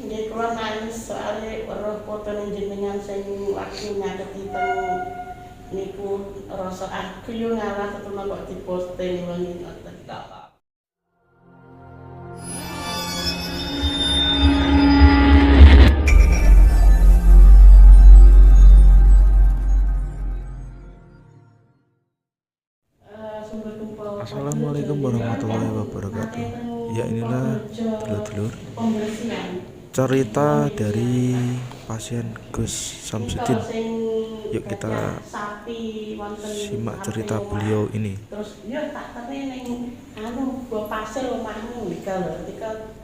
Nggih kula nangis soalnya weruh fotone jenengan sing waktu nyaketi teng niku rasa aku yo ngalah ketemu kok diposting wengi ngoten. Assalamualaikum warahmatullahi wabarakatuh. Ya, inilah dulur-dulur cerita dari pasien Gus Samsudin. Yuk kita simak cerita beliau ini. Terus yo tak teri ning go pasir omahmu nikel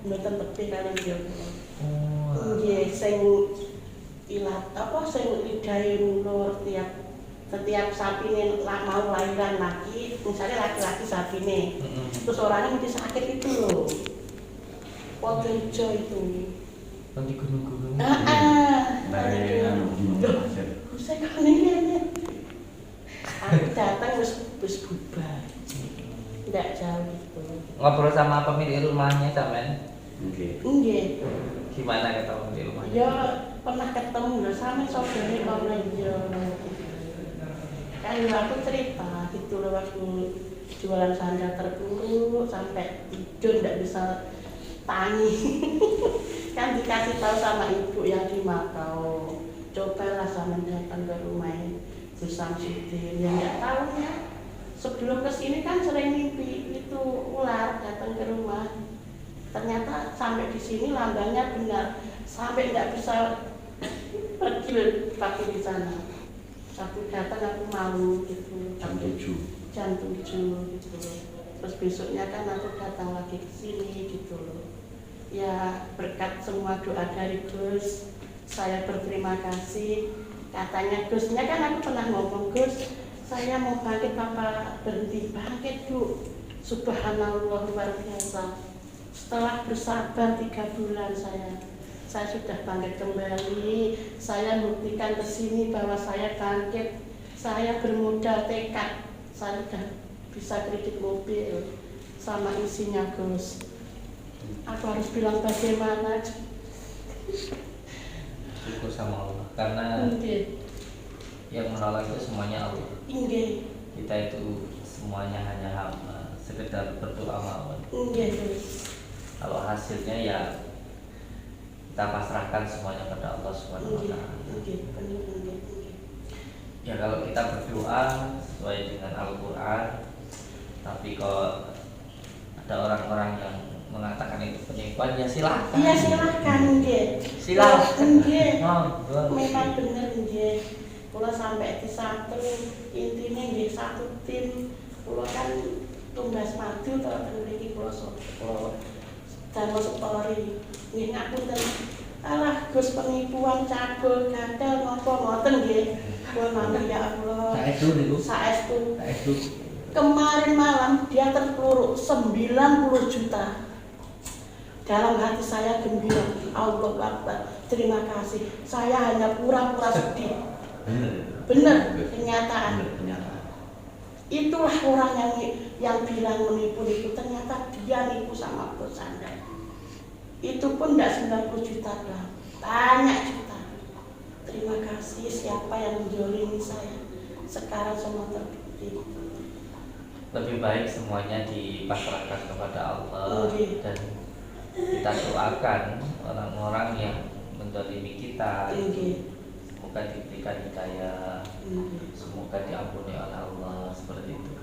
mboten tepih kalian yo. Nggih sing ilat apa sing lidahe nur setiap sapine mau lahiran lagi, misalnya laki-laki sapine. Terus orangnya mesti sakit itu loh. Foto hijau itu. Nanti gunung-gunung. Saya kan ini. Aku datang wis bubar. Tidak jauh itu. Ngobrol sama pemilik rumahnya sampean? Nggih. Gimana kata pemilik rumahnya? Ya pernah ketemu lah sama saudara kalau ya. Kan aku cerita gitu loh waktu jualan sandal terpuruk sampai tidur tidak bisa tani. Kan dikasih tahu sama ibu yang di Makau, cobalah sama datang ke rumah Gus Samsudin. Yang nggak tahu ya sebelum kesini kan sering mimpi itu ular datang ke rumah. Ternyata sampai di sini lambangnya benar, sampai nggak bisa pergi pakai di sana. Aku datang aku malu gitu. Jam 7 gitu. Terus besoknya kan aku datang lagi ke sini gitu loh. Ya berkat semua doa dari Gus, saya berterima kasih. Katanya Gusnya kan aku pernah ngomong, Gus, saya mau bangkit Bapak berhenti bangkit Bu. Subhanallah luar biasa. Setelah bersabar 3 bulan saya sudah bangkit kembali. Saya buktikan ke sini bahwa saya bangkit. Saya bermodal tekad. Saya sudah bisa kredit mobil sama isinya Gus. Aku harus bilang bagaimana? Syukur sama Allah karena yang menolak itu semuanya Allah. Kita itu semuanya hanya hamba, sekedar berdoa mawon. Kalau hasilnya ya kita pasrahkan semuanya pada Allah Subhanahu wa taala. Ya kalau kita berdoa sesuai dengan Al-Qur'an, tapi kok ada orang-orang yang mengatakan itu penipuan, ya silahkan. Iya silahkan nggih. Silahkan. Nggih. Memang bener nggih. Kula sampai disantri intinya nggih satu tim. Kula kan tumbas maju terus mriki kula damel story. Nggih ngapunten. Alah Gus penipuan cabul gagal napa ngoten nggih. Kula matur ya Allah. Saestu niku. Saestu. Saestu. Kemarin malam dia terpuruk 90 juta. Dalam hati saya gembira, Allah Akbar, terima kasih. Saya hanya pura-pura sedih. Benar, kenyataan. Itulah orang yang bilang menipu itu, ternyata dia nipu sama bersandar. Itu pun tidak 90 juta lah, banyak juta. Terima kasih siapa yang menjolimi saya. Sekarang semua terbukti. Lebih baik semuanya dipasrahkan kepada Allah dan kita doakan orang-orang yang mendolimi kita. Semoga diberikan hidayah, semoga diampuni oleh Allah, seperti itu.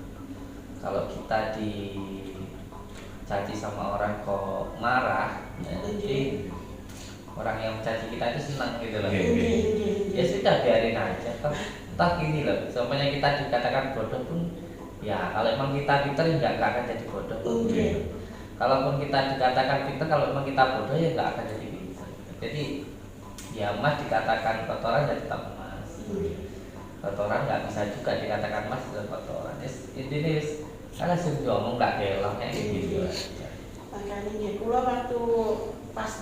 Kalau kita dicaci sama orang kok marah, jadi orang yang mencaci kita itu senang gitu loh. Ya sudah biarin aja. Entah gini loh, semuanya kita dikatakan bodoh pun, ya kalau emang kita pintar nggak akan jadi bodoh. Kalaupun kita dikatakan pintar, kalau memang kita bodoh ya nggak akan jadi pintar. Jadi ya emas dikatakan kotoran ya tetap emas. Kotoran nggak bisa juga dikatakan emas dan kotoran. Ini karena sudah ngomong nggak gelap kayak gitu. Makanya nggih kula waktu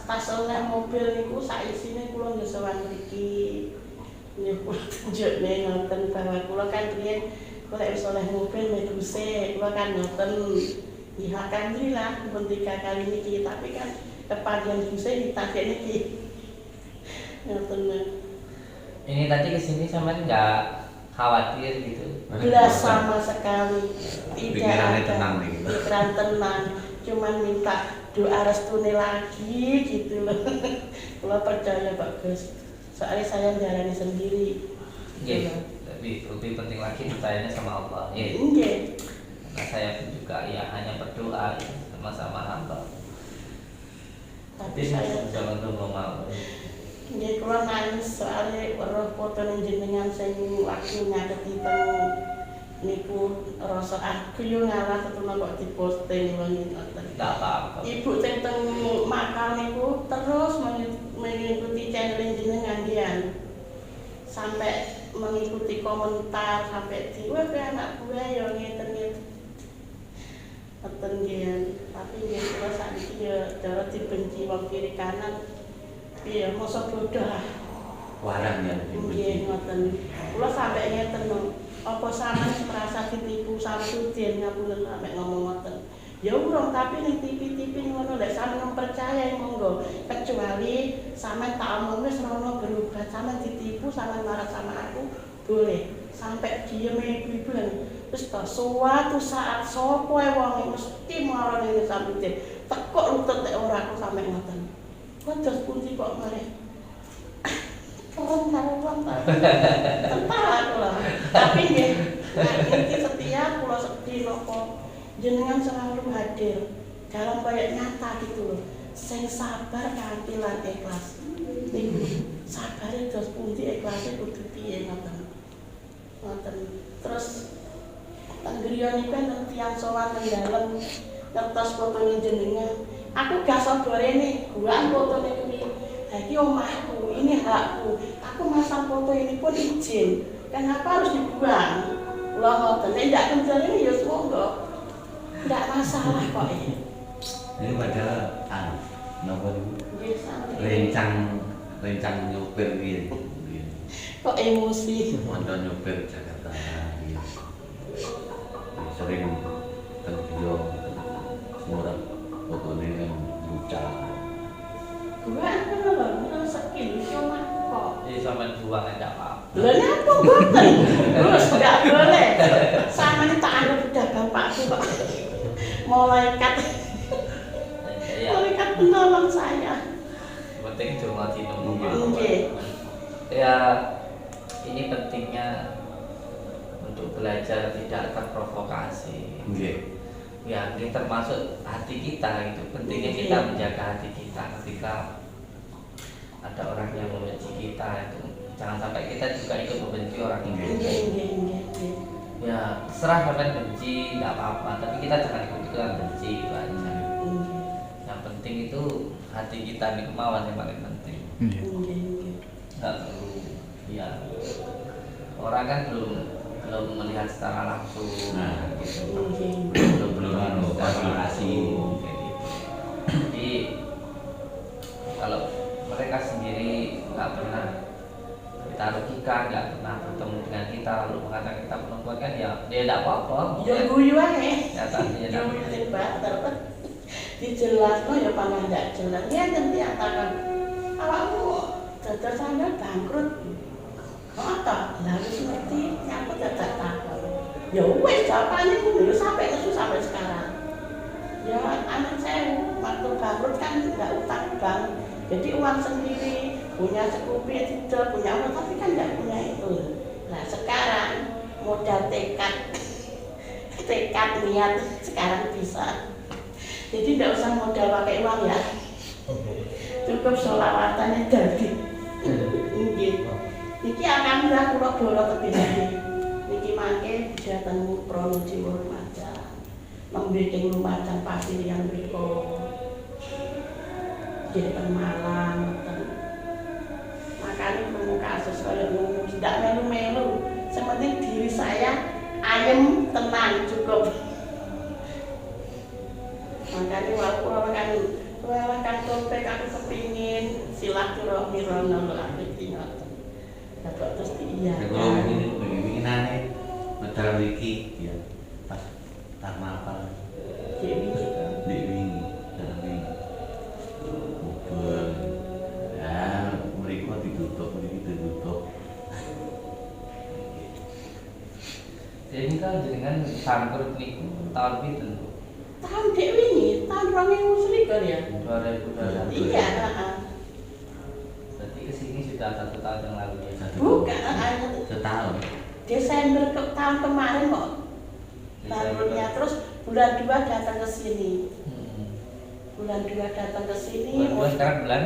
pas oleh mobil niku sak isine kula nggih sowan mriki. Nggih kula tunjukne ngoten bahwa kula kan riyen kula wis oleh mobil meduse, kula kan ngoten. Ya alhamdulillah pun 3 kali niki, tapi kan kepagian bisa ditakek iki. Ngoten. Ini tadi kesini sama nggak khawatir gitu? Belas sama sekali. Tidak Pikirannya ada. tenang nih. Pikiran tenang. Cuman minta doa restune lagi gitu loh. Kalau percaya Pak Gus. Soalnya saya menjalani sendiri. Iya. Lebih penting lagi percayanya sama Allah. Iya. Nggih. Nah, saya pun juga ya hanya berdoa ya, sama-sama hamba. Tapi saya jangan belum mau. nggih kula nangis soalnya weruh fotone jenengan sing waktu nyaketi teng niku rasa aku yo ngalah ketemu kok diposting ngoten. Tidak apa-apa. Ibu sing teng makam niku terus mengikuti channel jenengan dian. Sampai mengikuti komentar sampai di wah anak gue yo ngeten-ngeten. Ngoten dian. Tapi nggih kula sakniki yo cara dibenci wong kiri kanan. Iya, mosok bodoh lah. Warang yang Nggih, ngoten. Kula sampai ngeten lho. Apa sampean merasa ditipu Samsudin ngapunten sampe ngomong ngoten. Ya urung tapi ning TV-TV ngono lek sampean percaya monggo. Kecuali sampean tak omong wis rono berubah sampean ditipu sampean marah sama aku boleh. Sampai diem ibu-ibu lan terus suatu saat sapa wong mesti marane ning Samsudin. Tekok lutut nek ora aku sampe ngoten. Terus pundi kok mareh. Kawan-kawan tertawa aku lah. Tapi nggih, niki setia kula sedih napa jenengan selalu hadir dalam kayak nyata gitu loh. Sing sabar kanthi lan ikhlas. Niku sabare terus pundi ikhlase kudu piye ngoten. Ngoten. Terus tenggriya niku enten tiyang sowan teng dalem ngertos fotone jenengan. Aku gak sabar ini, gua fotone kuwi. Iki omahku, ini hakku. Aku masang foto ini pun izin. Kenapa harus dibuang? Kula ngoten, nek ndak kencan ini ya monggo. Ndak masalah kok ini. Ini padahal napa niku? Nggih, sampe. Rencang nyopir piye? Kok emosi. Mondo nyopir Jakarta. Iya. Sering teng video semua fotone kan lucu. Gua kan lho, skill iki omah kok. Jadi sama buang enggak apa-apa. Lha napa mboten? Terus enggak boleh. Sama ini tak anggap udah bapakku kok. Malaikat. Ya, Malaikat penolong saya. penting cuma dinunggu. Nggih. Ya, ini pentingnya untuk belajar tidak terprovokasi. Nggih. Ya, ini termasuk hati kita gitu. Pentingnya kita menjaga hati kita ketika ada orang yang membenci kita itu. Jangan sampai kita juga ikut membenci orang ini. Nggih. Ya, serah sampai benci, nggak apa-apa. Tapi kita jangan ikut-ikutan benci itu aja. Yang penting itu hati kita, ini kemauan yang paling penting. Iya. Nggak perlu. Ya, orang kan belum melihat secara langsung. Nah, gitu. belum konsultasi. Jadi kalau mereka sendiri nggak pernah kita rugikan, nggak pernah bertemu dengan kita lalu mengatakan kita perempuan kan ya dia tidak apa-apa. Ya guyu ae. Ya tadi ya Guyu bater. Dijelasno ya pangan ndak jelas. Ya nanti katakan awakmu dadak sandal bangkrut. Kok tak harus ngerti aku dadak takon. Ya wis jawabannya dulu sampai sekarang. Ya anak saya waktu bangkrut kan nggak utang bank. Jadi uang sendiri, punya sekupi tidak, punya uang tapi kan nggak punya itu. Nah sekarang modal tekad niat sekarang bisa. Jadi nggak usah modal pakai uang ya. Cukup sholawatannya jadi. Nggih. Niki alhamdulillah kula bola tebih. Niki mangke dateng Pronojiwo Lumajang. Membidik Lumajang pasir yang mriko. Jadi teng Malang ngoten. Makanya ketemu kasus kaya ngono tidak melu-melu. Sementing diri saya ayem tenang cukup. Makanya walaupun kan topik aku kepingin silaturahmi rono aku ngoten. Dapat terus iya. Kalau ini aneh, modal iki ya pas tak mapan. Jadi gitu. Di wingi. jenengan sangkur niku tahun pinten? Tahun dek wingi, tahun 2021 ya. 2020. Iya, Berarti kesini sudah 1 tahun yang lalu ya. bukan Setahun. Desember tahun kemarin kok. Desember. Barunya terus bulan 2 datang ke sini. Hmm. Bulan 2 datang ke sini. Bulan sekarang bulan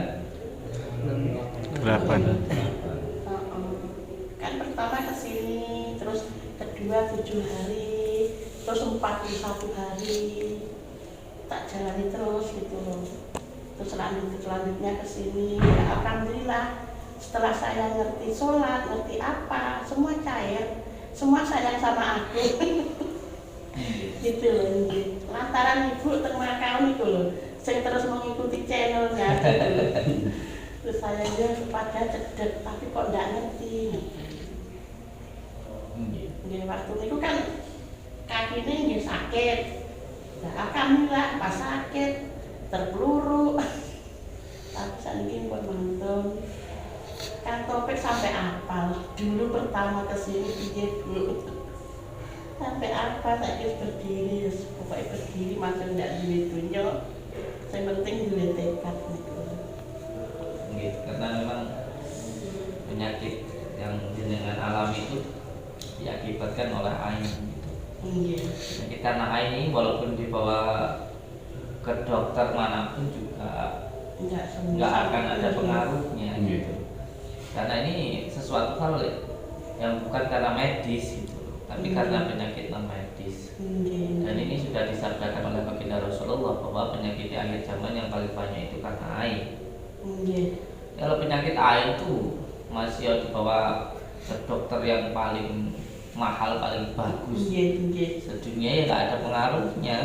8. Kan pertama ke sini, terus kedua 7 hari, terus 41 hari. Tak jalani terus gitu loh. Terus selanjutnya ke sini. Ya, alhamdulillah setelah saya ngerti sholat, ngerti apa, semua cair, semua sayang sama aku. Gitu loh, gitu. Lantaran ibu termakau itu loh, saya terus mengikuti channelnya gitu loh. Terus saya juga pada cedek, tapi kok nggak ngerti. Gini waktu itu kan kakinya nggih sakit. Nah, alhamdulillah pas sakit terpeluru. Tapi saiki pun mantun. Kan topik sampai apal. Dulu pertama kesini piye dulu. Sampai apa saya berdiri, pokoknya berdiri macam nggak duwe dunya. Yang penting duwe tekad gitu. Karena memang penyakit yang jenengan alami itu diakibatkan oleh ain gitu. Jadi karena ain ini walaupun dibawa ke dokter manapun juga nggak akan ada pengaruhnya gitu. Karena ini sesuatu hal yang bukan karena medis gitu, tapi karena penyakit non medis. Dan ini sudah disabdakan oleh baginda Rasulullah bahwa penyakit di akhir zaman yang paling banyak itu karena ain. Kalau penyakit ain itu masih dibawa ke dokter yang paling mahal, paling bagus sedunia, ya nggak ada pengaruhnya.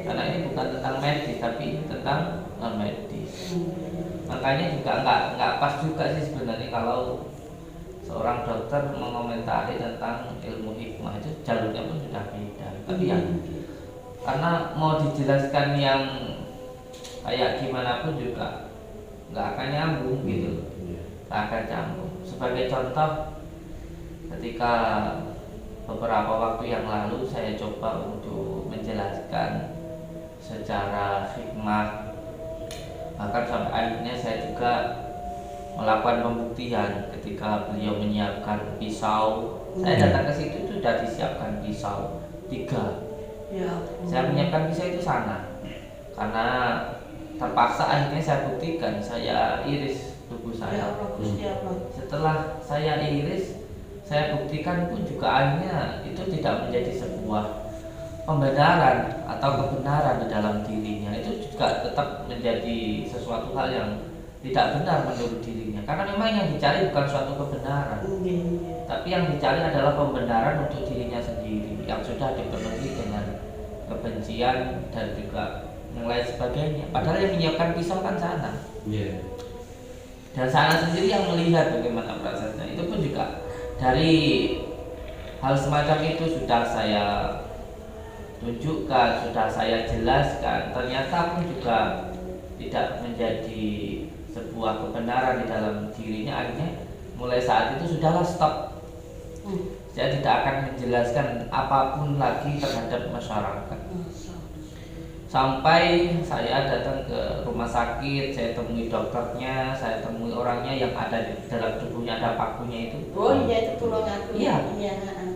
Karena ini bukan tentang medis, tapi ini tentang non medis. Makanya juga nggak pas juga sih sebenarnya kalau seorang dokter mengomentari tentang ilmu hikmah, itu jalurnya pun sudah beda. Tapi ya karena mau dijelaskan yang kayak gimana pun juga nggak akan nyambung gitu, nggak akan nyambung. Sebagai contoh, ketika beberapa waktu yang lalu saya coba untuk menjelaskan secara hikmah, bahkan sampai akhirnya saya juga melakukan pembuktian ketika beliau menyiapkan pisau. Saya datang ke situ sudah disiapkan pisau 3. Saya menyiapkan pisau itu sana karena terpaksa akhirnya saya buktikan, saya iris tubuh saya. Setelah saya iris, saya buktikan pun juga akhirnya itu tidak menjadi sebuah pembenaran atau kebenaran di dalam dirinya. Itu juga tetap menjadi sesuatu hal yang tidak benar menurut dirinya. Karena memang yang dicari bukan suatu kebenaran, tapi yang dicari adalah pembenaran untuk dirinya sendiri yang sudah dipenuhi dengan kebencian dan juga yang lain sebagainya. Padahal yang menyiapkan pisau kan sana. Dan sana sendiri yang melihat bagaimana prosesnya. Itu pun juga dari hal semacam itu sudah saya tunjukkan, sudah saya jelaskan. Ternyata pun juga tidak menjadi sebuah kebenaran di dalam dirinya. Akhirnya mulai saat itu sudahlah stop. Saya tidak akan menjelaskan apapun lagi terhadap masyarakat. Sampai saya datang ke rumah sakit, saya temui dokternya, saya temui orangnya yang ada di dalam tubuhnya, ada pakunya itu. Oh iya, itu tulung aku. Iya.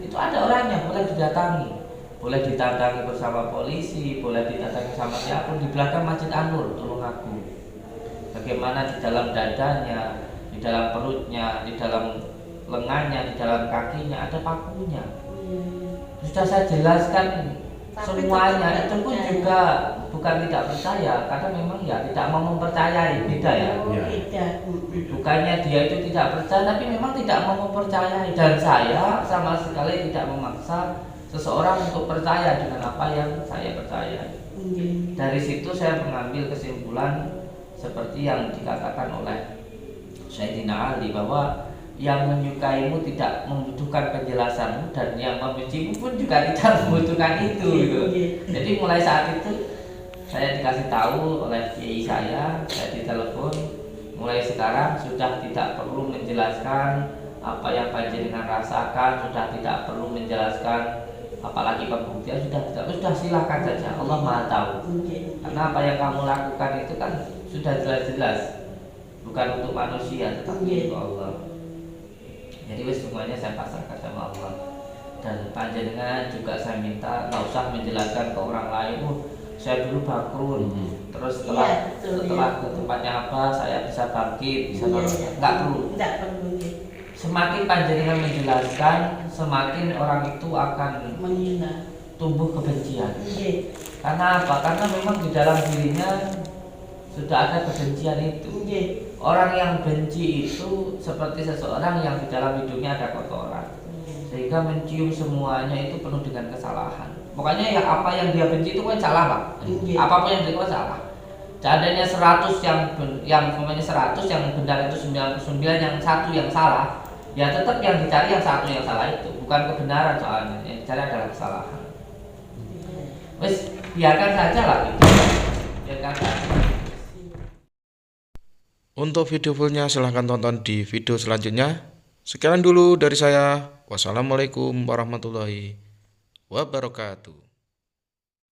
Itu ada orangnya, boleh didatangi, boleh didatangi bersama polisi, boleh didatangi sama siapapun. Di belakang Masjid An-Nur, tulung aku. Bagaimana di dalam dadanya, di dalam perutnya, di dalam lengannya, di dalam kakinya ada pakunya. Sudah saya jelaskan semuanya. Itu pun juga bukan tidak percaya, karena memang ya tidak mau mempercayai. Beda ya. Bukannya dia itu tidak percaya, tapi memang tidak mau mempercayai. Dan saya sama sekali tidak memaksa seseorang untuk percaya dengan apa yang saya percaya. Dari situ saya mengambil kesimpulan seperti yang dikatakan oleh Sayyidina Ali, bahwa yang menyukaimu tidak membutuhkan penjelasanmu, dan yang membencimu pun juga tidak membutuhkan itu gitu. Jadi mulai saat itu saya dikasih tahu oleh kiai saya ditelepon, mulai sekarang sudah tidak perlu menjelaskan apa yang panjenengan rasakan sudah tidak perlu menjelaskan, apalagi pembuktian sudah silakan saja, Allah Maha tahu. Karena apa yang kamu lakukan itu kan sudah jelas-jelas bukan untuk manusia tetapi untuk Allah. Jadi semuanya saya pasrahkan sama Allah. Dan panjenengan juga saya minta nggak usah menjelaskan ke orang lain, saya dulu bakrun, terus setelah ke tempatnya apa saya bisa bangkit, bisa nggak perlu. Semakin panjenengan menjelaskan, semakin orang itu akan tumbuh kebencian. Karena apa? Karena memang di dalam dirinya sudah ada kebencian itu. Orang yang benci itu seperti seseorang yang di dalam hidungnya ada kotoran, sehingga mencium semuanya itu penuh dengan kesalahan. Pokoknya ya apa yang dia benci itu kan salah, Pak. Apapun yang dia lakukan salah. Seandainya 100 yang umpamanya 100 yang benar itu 99, yang satu yang salah, ya tetap yang dicari yang satu yang salah itu, bukan kebenaran soalnya. Yang dicari adalah kesalahan. Wes biarkan saja lah gitu. Biarkan saja. Untuk video fullnya silahkan tonton di video selanjutnya. Sekian dulu dari saya. Wassalamualaikum warahmatullahi wabarakatuh.